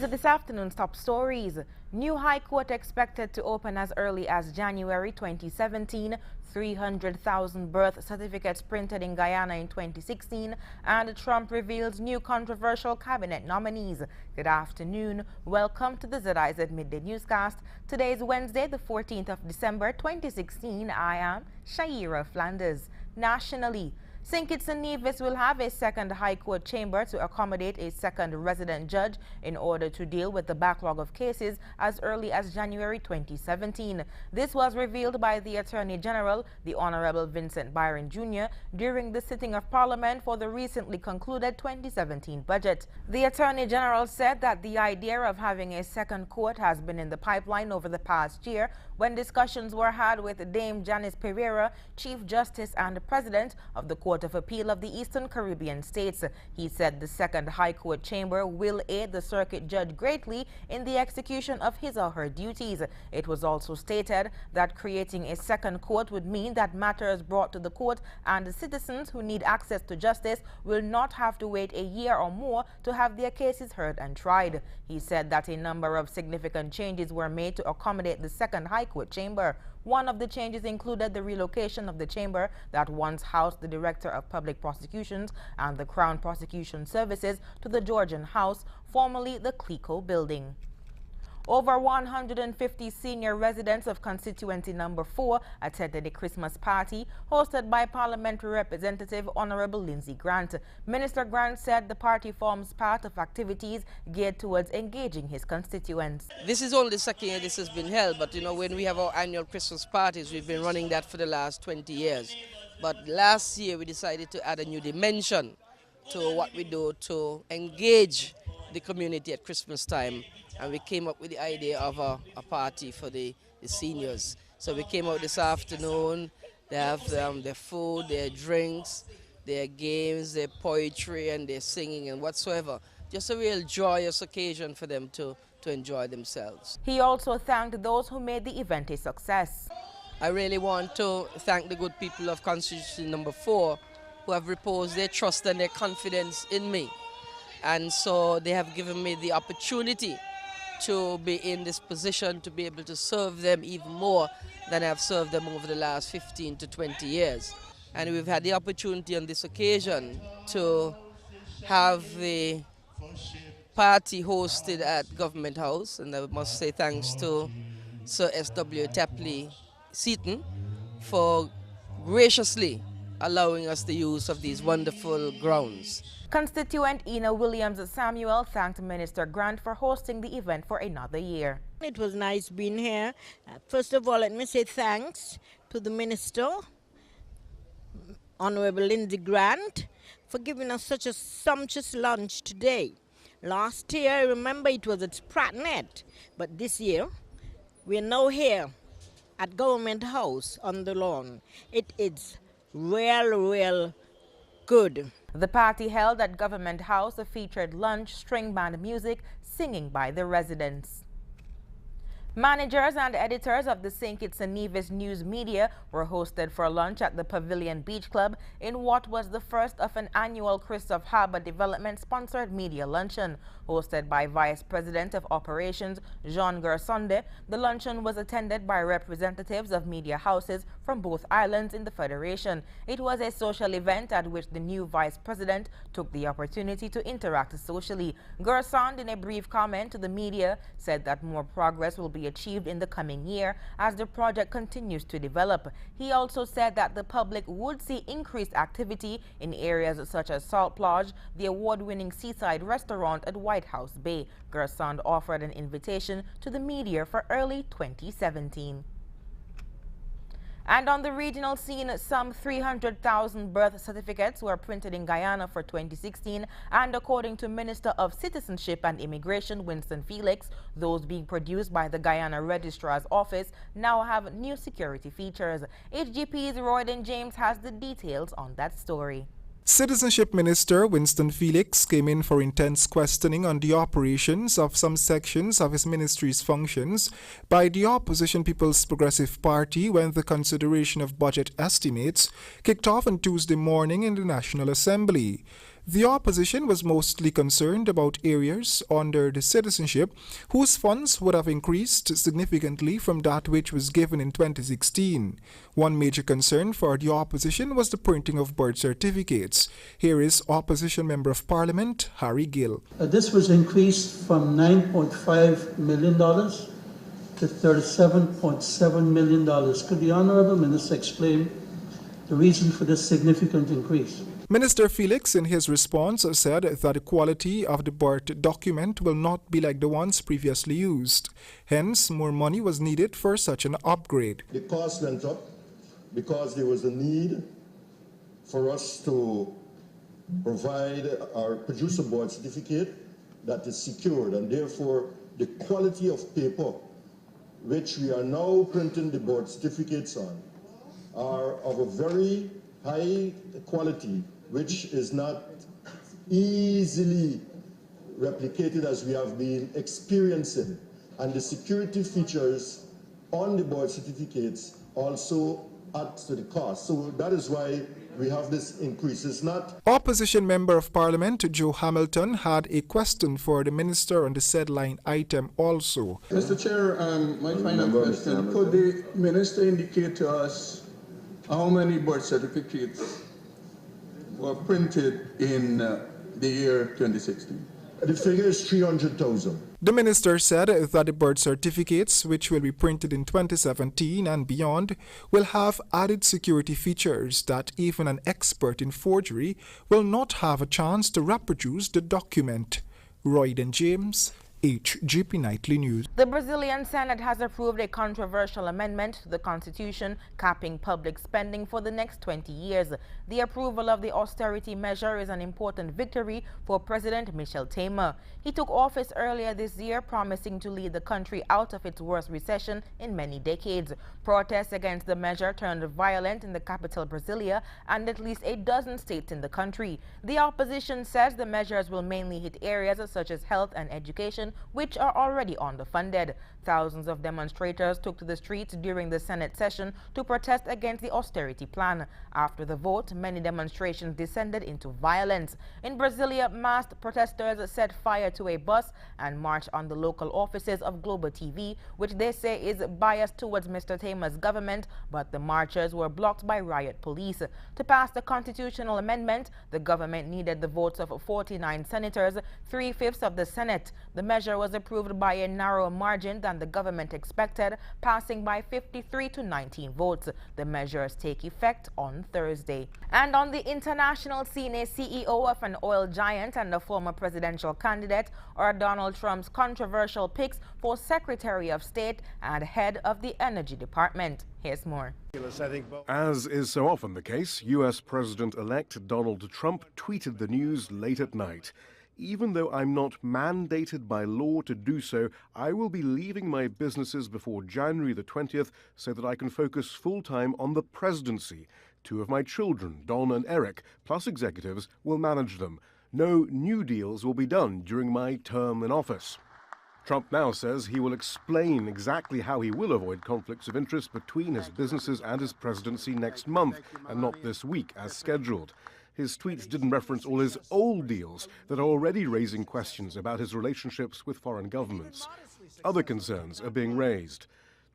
Into this afternoon's top stories. New High Court expected to open as early as January 2017. 300,000 birth certificates printed in Guyana in 2016. And Trump reveals new controversial cabinet nominees. Good afternoon. Welcome to the ZIZ Midday Newscast. Today is Wednesday, the 14th of December, 2016. I am Jazeera Flanders. Nationally, St. Kitts and Nevis will have a second High Court chamber to accommodate a second resident judge in order to deal with the backlog of cases as early as January 2017. This was revealed by the Attorney General, the Honorable Vincent Byron Jr., during the sitting of Parliament for the recently concluded 2017 budget. The Attorney General said that the idea of having a second court has been in the pipeline over the past year when discussions were had with Dame Janice Pereira, Chief Justice and President of the Court of Appeal of the Eastern Caribbean States. He said the second High Court chamber will aid the circuit judge greatly in the execution of his or her duties. It was also stated that creating a second court would mean that matters brought to the court and the citizens who need access to justice will not have to wait a year or more to have their cases heard and tried. He said that a number of significant changes were made to accommodate the second High Court chamber. One of the changes included the relocation of the chamber that once housed the Director of Public Prosecutions and the Crown Prosecution Services to the Georgian House, formerly the Clico building. Over 150 senior residents of constituency number 4 attended a Christmas party hosted by Parliamentary Representative Honorable Lindsey Grant. Minister Grant said the party forms part of activities geared towards engaging his constituents. This is only the second year this has been held, but when we have our annual Christmas parties, we've been running that for the last 20 years. But last year we decided to add a new dimension to what we do to engage the community at Christmas time. And we came up with the idea of a party for the seniors. So we came out this afternoon. They have their food, their drinks, their games, their poetry, and their singing and whatsoever. Just a real joyous occasion for them to enjoy themselves. He also thanked those who made the event a success. I really want to thank the good people of constituency number 4 who have reposed their trust and their confidence in me. And so they have given me the opportunity to be in this position to be able to serve them even more than I've served them over the last 15 to 20 years. And we've had the opportunity on this occasion to have the party hosted at Government House, and I must say thanks to Sir S.W. Tapley Seaton for graciously allowing us the use of these wonderful grounds. Constituent Ina Williams-Samuel thanked Minister Grant for hosting the event for another year. It was nice being here. First of all, let me say thanks to the Minister, Honorable Lindsey Grant, for giving us such a sumptuous lunch today. Last year, I remember it was at Prattnet, but this year, we're now here at Government House on the lawn. It is real good. The party held at Government House featured lunch, string band music, singing by the residents. Managers and editors of the St. Kitts and Nevis news media were hosted for lunch at the Pavilion Beach Club in what was the first of an annual Christophe Harbour Development-sponsored media luncheon. Hosted by Vice President of Operations Jean Gersonde, the luncheon was attended by representatives of media houses from both islands in the Federation. It was a social event at which the new Vice President took the opportunity to interact socially. Gersonde, in a brief comment to the media, said that more progress will be achieved in the coming year as the project continues to develop. He also said that the public would see increased activity in areas such as Salt Plage, the award-winning seaside restaurant at White House Bay. Gersonde offered an invitation to the media for early 2017. And on the regional scene, some 300,000 birth certificates were printed in Guyana for 2016, and according to Minister of Citizenship and Immigration Winston Felix, those being produced by the Guyana Registrar's Office now have new security features. HGP's Royden James has the details on that story. Citizenship Minister Winston Felix came in for intense questioning on the operations of some sections of his ministry's functions by the opposition People's Progressive Party when the consideration of budget estimates kicked off on Tuesday morning in the National Assembly. The opposition was mostly concerned about areas under the citizenship whose funds would have increased significantly from that which was given in 2016. One major concern for the opposition was the printing of birth certificates. Here is Opposition Member of Parliament Harry Gill. This was increased from $9.5 million to $37.7 million. Could the Honourable Minister explain the reason for this significant increase? Minister Felix, in his response, said that the quality of the birth document will not be like the ones previously used. Hence, more money was needed for such an upgrade. The cost went up because there was a need for us to provide or produce a birth certificate that is secured, and therefore the quality of paper which we are now printing the birth certificates on are of a very high quality, which is not easily replicated as we have been experiencing. And the security features on the birth certificates also add to the cost. So that is why we have this increase. It's not... Opposition Member of Parliament Joe Hamilton had a question for the Minister on the said line item also. Mr. Chair, my final question. Could the Minister indicate to us how many birth certificates were printed in the year 2016? The figure is 300,000. The minister said that the birth certificates, which will be printed in 2017 and beyond, will have added security features that even an expert in forgery will not have a chance to reproduce the document. Royden James, HGP Nightly News. The Brazilian Senate has approved a controversial amendment to the constitution capping public spending for the next 20 years. The approval of the austerity measure is an important victory for President Michel Temer. He took office earlier this year, promising to lead the country out of its worst recession in many decades. Protests against the measure turned violent in the capital Brasilia and at least a dozen states in the country. The opposition says the measures will mainly hit areas such as health and education, which are already underfunded. Thousands of demonstrators took to the streets during the Senate session to protest against the austerity plan. After the vote, many demonstrations descended into violence. In Brasilia, masked protesters set fire to a bus and marched on the local offices of Global TV, which they say is biased towards Mr. Temer's government, but the marchers were blocked by riot police. To pass the constitutional amendment, the government needed the votes of 49 senators, 3/5 of the Senate. The measure was approved by a narrower margin than the government expected, passing by 53 to 19 votes. The measures take effect on Thursday. And on the international scene, a CEO of an oil giant and a former presidential candidate are Donald Trump's controversial picks for Secretary of State and head of the Energy Department. Here's more. As is so often the case, U.S. President-elect Donald Trump tweeted the news late at night. Even though I'm not mandated by law to do so, I will be leaving my businesses before January the 20th so that I can focus full-time on the presidency. 2 of my children, Don and Eric, plus executives, will manage them. No new deals will be done during my term in office. Trump now says he will explain exactly how he will avoid conflicts of interest between his businesses and his presidency next month, and not this week as scheduled. His tweets didn't reference all his old deals that are already raising questions about his relationships with foreign governments. Other concerns are being raised.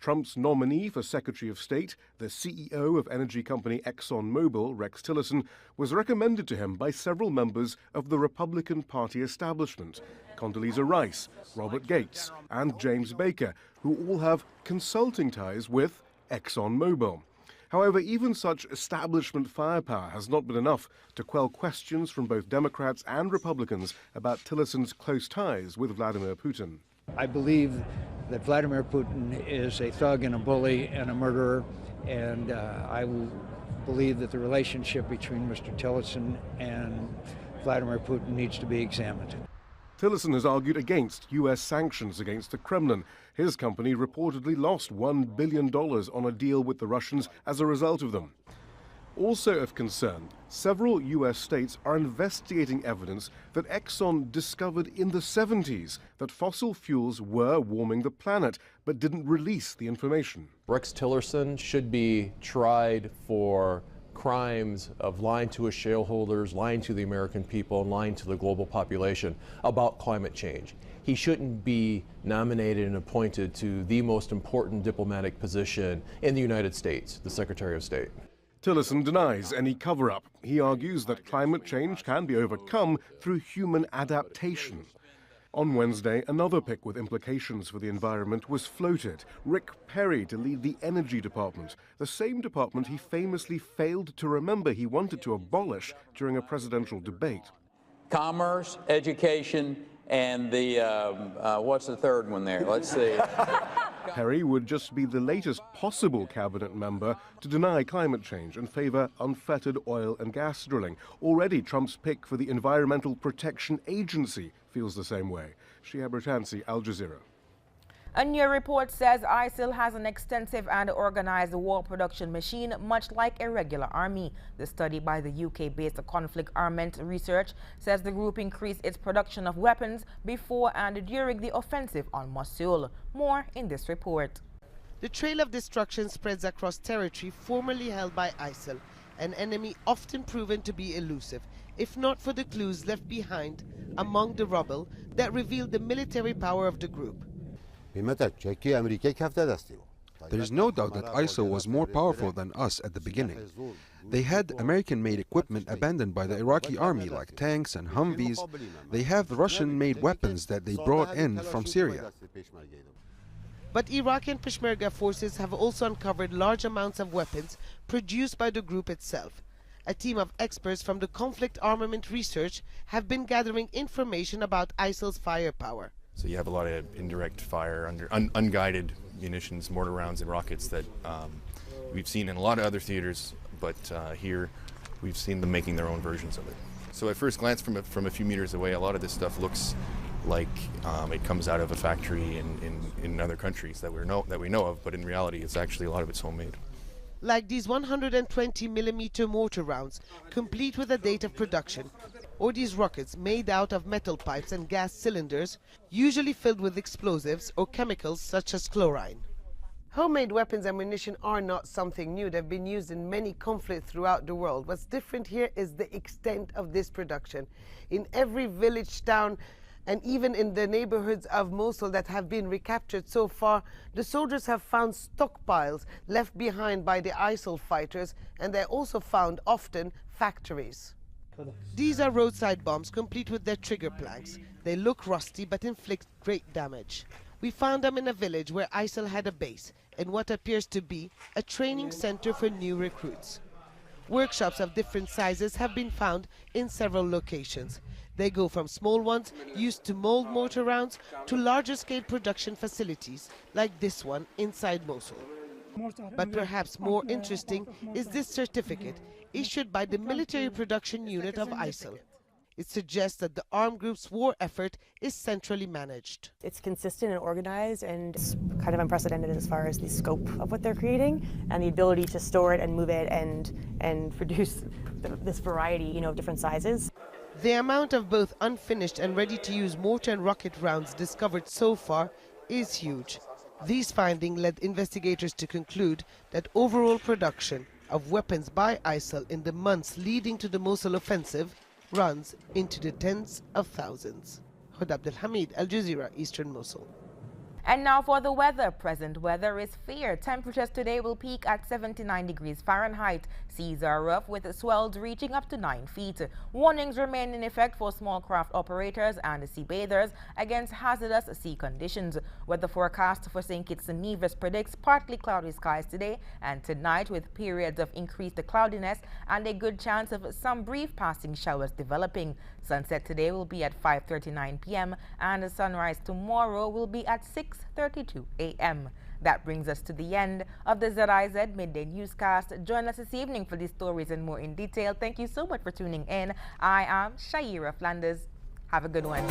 Trump's nominee for Secretary of State, the CEO of energy company ExxonMobil, Rex Tillerson, was recommended to him by several members of the Republican Party establishment, Condoleezza Rice, Robert Gates, and James Baker, who all have consulting ties with ExxonMobil. However, even such establishment firepower has not been enough to quell questions from both Democrats and Republicans about Tillerson's close ties with Vladimir Putin. I believe that Vladimir Putin is a thug and a bully and a murderer, and I believe that the relationship between Mr. Tillerson and Vladimir Putin needs to be examined. Tillerson has argued against U.S. sanctions against the Kremlin. His company reportedly lost $1 billion on a deal with the Russians as a result of them. Also of concern, several U.S. states are investigating evidence that Exxon discovered in the 70s that fossil fuels were warming the planet, but didn't release the information. Rex Tillerson should be tried for crimes of lying to his shareholders, lying to the American people, and lying to the global population about climate change. He shouldn't be nominated and appointed to the most important diplomatic position in the United States, the Secretary of State. Tillerson denies any cover-up. He argues that climate change can be overcome through human adaptation. On Wednesday, another pick with implications for the environment was floated. Rick Perry to lead the Energy Department, the same department he famously failed to remember he wanted to abolish during a presidential debate. Commerce, education, and the, what's the third one there? Let's see. Perry would just be the latest possible cabinet member to deny climate change and favor unfettered oil and gas drilling. Already Trump's pick for the Environmental Protection Agency feels the same way. Shihab Ratansi, Al Jazeera. A new report says ISIL has an extensive and organized war production machine, much like a regular army. The study by the UK-based Conflict Armament Research says the group increased its production of weapons before and during the offensive on Mosul. More in this report. The trail of destruction spreads across territory formerly held by ISIL, an enemy often proven to be elusive, if not for the clues left behind among the rubble that revealed the military power of the group. There is no doubt that ISIL was more powerful than us at the beginning. They had American-made equipment abandoned by the Iraqi army like tanks and Humvees. They have Russian-made weapons that they brought in from Syria. But Iraqi and Peshmerga forces have also uncovered large amounts of weapons produced by the group itself. A team of experts from the Conflict Armament Research have been gathering information about ISIL's firepower. So you have a lot of indirect fire, unguided munitions, mortar rounds, and rockets that we've seen in a lot of other theaters, but here we've seen them making their own versions of it. So at first glance, from a few meters away, a lot of this stuff looks like it comes out of a factory in other countries that we know of, but in reality, it's actually a lot of it's homemade. Like these 120mm mortar rounds, complete with a date of production, or these rockets made out of metal pipes and gas cylinders, usually filled with explosives or chemicals such as chlorine. Homemade weapons and ammunition are not something new. They've been used in many conflicts throughout the world. What's different here is the extent of this production. In every village, town, and even in the neighborhoods of Mosul that have been recaptured so far, the soldiers have found stockpiles left behind by the ISIL fighters, and they also found often factories. These are roadside bombs complete with their trigger planks. They look rusty but inflict great damage. We found them in a village where ISIL had a base and what appears to be a training center for new recruits. Workshops of different sizes have been found in several locations. They go from small ones used to mold mortar rounds to larger scale production facilities like this one inside Mosul. But perhaps more interesting is this certificate issued by the military production unit of ISIL. It suggests that the armed group's war effort is centrally managed. It's consistent and organized, and it's kind of unprecedented as far as the scope of what they're creating and the ability to store it and move it and produce this variety, of different sizes. The amount of both unfinished and ready-to-use mortar and rocket rounds discovered so far is huge. These findings led investigators to conclude that overall production of weapons by ISIL in the months leading to the Mosul offensive runs into the tens of thousands. Huda Abdelhamid, Al Jazeera, Eastern Mosul. And now for the weather. Present weather is fair. Temperatures today will peak at 79 degrees Fahrenheit. Seas are rough with swells reaching up to 9 feet. Warnings remain in effect for small craft operators and sea bathers against hazardous sea conditions. Weather forecast for St. Kitts and Nevis predicts partly cloudy skies today and tonight with periods of increased cloudiness and a good chance of some brief passing showers developing. Sunset today will be at 5:39 p.m. and sunrise tomorrow will be at 6:32 a.m. That brings us to the end of the ZIZ Midday Newscast. Join us this evening for these stories and more in detail. Thank you so much for tuning in. I am Shaira Flanders. Have a good one.